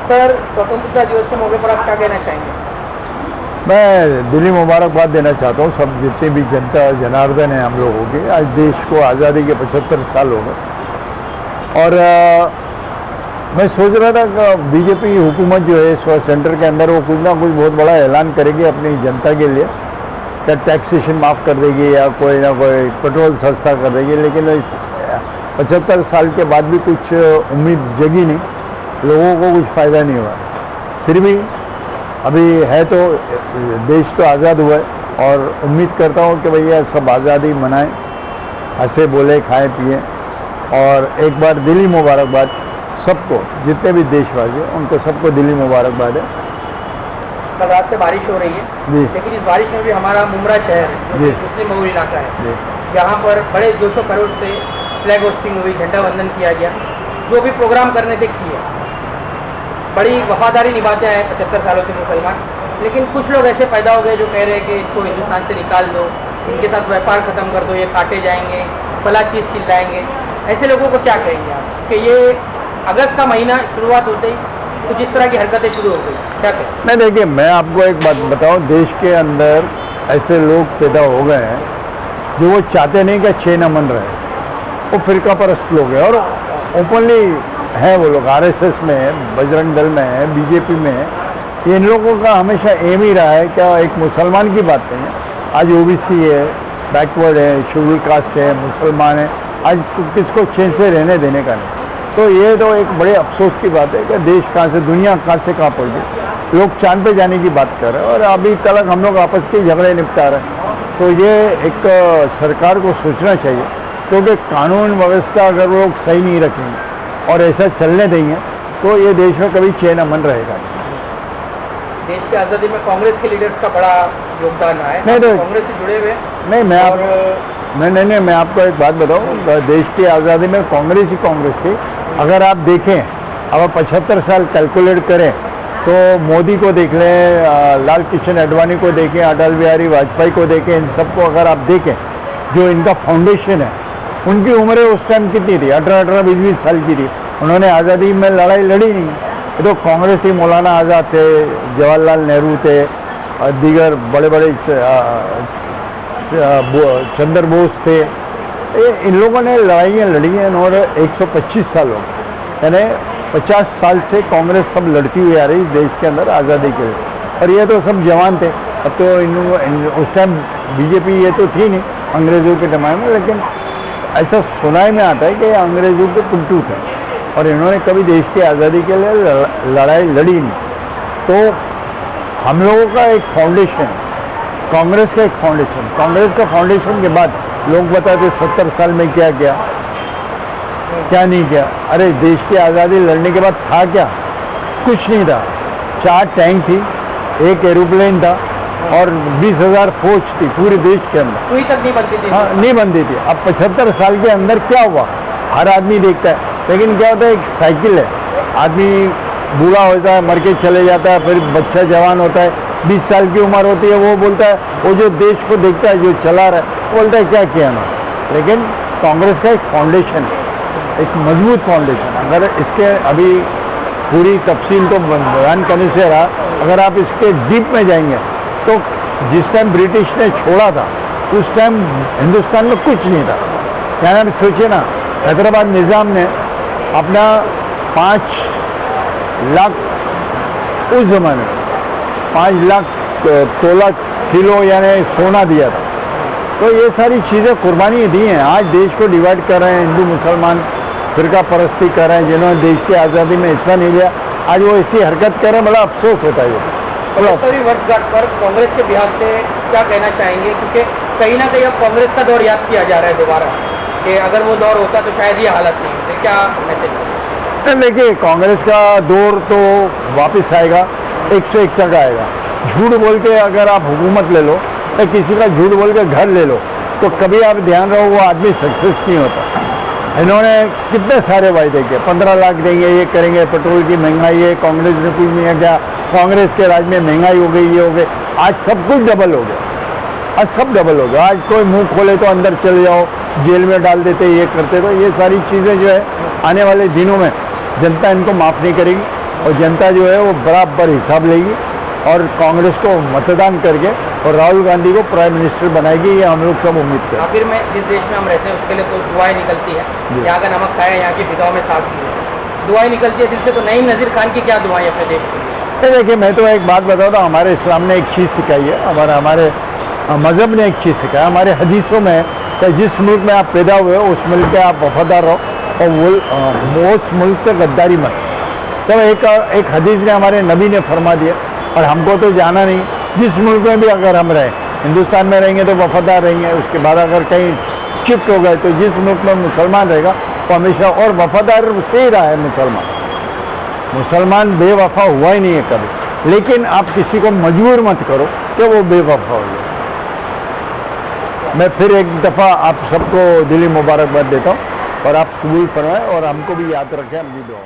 Sir, स्वतंत्रता दिवस के मौके पर आप क्या कहना चाहेंगे? मैं दिली मुबारकबाद देना चाहता हूँ सब जितनी भी जनता जनार्दन है हम लोगों के। आज देश को आज़ादी के 75 साल हो गए और मैं सोच रहा था कि बीजेपी हुकूमत जो है इस वक्त सेंटर के अंदर वो कुछ ना कुछ बहुत बड़ा ऐलान करेगी अपनी जनता के लिए, क्या टैक्सेशन माफ़ कर देगी या कोई ना कोई पेट्रोल सस्ता कर देगी। लेकिन इस 75 साल के बाद भी कुछ उम्मीद जगी नहीं, लोगों को कुछ फ़ायदा नहीं हुआ। फिर भी अभी है तो देश तो आज़ाद हुआ है और उम्मीद करता हूँ कि भैया सब आज़ादी मनाएं, हंसे बोले खाएं पिएं। और एक बार दिली मुबारकबाद सबको, जितने भी देशवासी हैं उनको सबको दिली मुबारकबाद है। कल रात से बारिश हो रही है जी, लेकिन इस बारिश में भी हमारा मुमरा शहर है जी, जो मुस्लिम बहुल इलाका है, जी, यहाँ पर बड़े जोशो खरोश से फ्लैग होस्टिंग हुई, झंडा वंदन किया गया, जो भी प्रोग्राम करने थे किए, बड़ी वफादारी निभाते हैं 75 सालों से मुसलमान। लेकिन कुछ लोग ऐसे पैदा हो गए जो कह रहे हैं कि इसको हिंदुस्तान से निकाल दो, इनके साथ व्यापार ख़त्म कर दो, ये काटे जाएंगे, फला चीज़ चिल्लाएंगे। ऐसे लोगों को क्या कहेंगे आप कि ये अगस्त का महीना शुरुआत होते ही कुछ इस तरह की हरकतें शुरू हो गई, क्या कहें? मैं देखिए, मैं आपको एक बात बताऊं, देश के अंदर ऐसे लोग पैदा हो गए हैं जो वो चाहते नहीं कि 6 न मन रहे, वो फिरका परस्त लोग हैं और ओपनली हैं वो लोग। आरएसएस में है, बजरंग दल में है, बीजेपी में है। ये इन लोगों का हमेशा एम ही रहा है, क्या एक मुसलमान की बात नहीं है। आज ओबीसी है, बैकवर्ड है, शेड्यूल कास्ट है, मुसलमान है, आज किसको चैन से रहने देने का नहीं। तो ये तो एक बड़े अफसोस की बात है कि देश कहाँ से, दुनिया कहाँ से कहाँ पहुँच गई। लोग चांद पे जाने की बात कर रहे हैं और अभी तक हम लोग आपस के झगड़े निपटा रहे हैं। तो ये एक सरकार को सोचना चाहिए, क्योंकि कानून व्यवस्था अगर वो लोग सही नहीं रखेंगे और ऐसा चलने देंगे तो ये देश में कभी चैन अमन रहेगा। देश की आज़ादी में कांग्रेस के लीडर्स का बड़ा योगदान है, नहीं तो कांग्रेस से जुड़े हुए। नहीं, मैं आपको एक बात बताऊं, देश की आज़ादी में कांग्रेस ही कांग्रेस थी। अगर आप देखें, अब 75 साल कैलकुलेट करें तो मोदी को देख लें, लाल कृष्ण आडवाणी को देखें, अटल बिहारी वाजपेयी को देखें, इन सबको अगर आप देखें, जो इनका फाउंडेशन है, उनकी उम्रें उस टाइम कितनी थी? 18-18, 20-20 साल की थी। उन्होंने आज़ादी में लड़ाई लड़ी नहीं। ये तो कांग्रेस थी, मौलाना आज़ाद थे, जवाहरलाल नेहरू थे, दीगर बड़े बड़े चंद्र बोस थे। इन लोगों ने लड़ाइयाँ लड़ी हैं और 125 साल हो गए, यानी 50 साल से कांग्रेस सब लड़ती हुई आ रही देश के अंदर आज़ादी के लिए। और ये तो सब जवान थे। अब तो उस टाइम बीजेपी ये तो थी नहीं अंग्रेज़ों के ज़माने में, लेकिन ऐसा सुनाई में आता है कि अंग्रेज़ों के टुकटू थे और इन्होंने कभी देश की आज़ादी के लिए लड़ाई लड़ी नहीं। तो हम लोगों का एक फाउंडेशन, कांग्रेस का एक फाउंडेशन, कांग्रेस का फाउंडेशन के बाद लोग बताते 70 साल में क्या किया, क्या नहीं किया। अरे देश की आज़ादी लड़ने के बाद था क्या? कुछ नहीं था। 4 टैंक थी, 1 एरोप्लेन था और 20,000 फौज थी पूरे देश के अंदर। सुई तक नहीं बनती थी। हाँ, नहीं बनती थी। अब 75 साल के अंदर क्या हुआ? हर आदमी देखता है, लेकिन क्या होता है, एक साइकिल है, आदमी बूढ़ा होता है, मर के चले जाता है, फिर बच्चा जवान होता है, 20 साल की उम्र होती है, वो बोलता है, वो जो देश को देखता है, जो चला रहा है, बोलता है क्या किया ना। लेकिन कांग्रेस का एक फाउंडेशन, एक मजबूत फाउंडेशन, अगर इसके अभी पूरी तफसील तो बयान करने से रहा, अगर आप इसके डीप में जाएंगे तो जिस टाइम ब्रिटिश ने छोड़ा था उस टाइम हिंदुस्तान में कुछ नहीं था। यानी आप सोचिए ना, हैदराबाद निज़ाम ने अपना 5 लाख उस ज़माने में 5 लाख तोला किलो यानी सोना दिया था। तो ये सारी चीज़ें कुर्बानी दी हैं। आज देश को डिवाइड कर रहे हैं, हिंदू मुसलमान फिरका परस्ती कर रहे हैं, जिन्होंने देश की आज़ादी में हिस्सा नहीं लिया, आज वो ऐसी हरकत कर रहे हैं, बड़ा अफसोस होता है। ये वर्षगांठ पर कांग्रेस के बिहार से क्या कहना चाहेंगे, क्योंकि कहीं ना कहीं अब कांग्रेस का दौर याद किया जा रहा है दोबारा, कि अगर वो दौर होता तो शायद ये हालत नहीं होती। क्या मैसेज? देखिए, कांग्रेस का दौर तो वापस आएगा, 101 तक आएगा। झूठ बोल के अगर आप हुकूमत ले लो या किसी का झूठ बोल के घर ले लो तो कभी आप ध्यान रहो वो आदमी सक्सेस नहीं होता। इन्होंने कितने सारे वायदे किए, 15 लाख देंगे, ये करेंगे, पेट्रोल की महंगाई है, कांग्रेस ने कुछ नहीं किया, कांग्रेस के राज में महंगाई हो गई, ये हो गई। आज सब कुछ डबल हो गया, आज सब डबल हो गया। आज कोई मुंह खोले तो अंदर चले जाओ, जेल में डाल देते, ये करते। तो ये सारी चीज़ें जो है आने वाले दिनों में जनता इनको माफ़ नहीं करेगी और जनता जो है वो बराबर हिसाब लेगी और कांग्रेस को मतदान करके और राहुल गांधी को प्राइम मिनिस्टर बनाएगी, ये हम लोग सब उम्मीद करते हैं। आखिर में जिस देश में हम रहते हैं उसके लिए तो दुआएं निकलती है, यहाँ का नमक खाया, यहाँ की फिजाओं में सांस ली है, दुआएं निकलती है दिल से। तो नईम नज़ीर खान की क्या दुआएं अपने देश के लिए? तो देखिए, मैं तो एक बात बताता हूँ, हमारे इस्लाम ने एक चीज़ सिखाई है, हमारे मज़हब ने एक चीज़ सिखाया, हमारे हदीसों में कि जिस मुल्क में आप पैदा हुए हो उस मुल्क के आप वफादार रहो और उस मुल्क से गद्दारी मत। तो एक हदीस ने हमारे नबी ने फरमा दिया, और हमको तो जाना नहीं, जिस मुल्क में भी अगर हम रहें, हिंदुस्तान में रहेंगे तो वफादार रहेंगे, उसके बाद अगर कहीं शिफ्ट हो गए तो जिस मुल्क में मुसलमान रहेगा वो हमेशा और वफादार से ही रहा है। मुसलमान बेवफा हुआ ही नहीं है कभी, लेकिन आप किसी को मजबूर मत करो कि वो बेवफा हो जाए। मैं फिर एक दफ़ा आप सबको दिली मुबारकबाद देता हूँ और आप कबूल फरमाएं और हमको भी याद रखें, हम भी दुआ।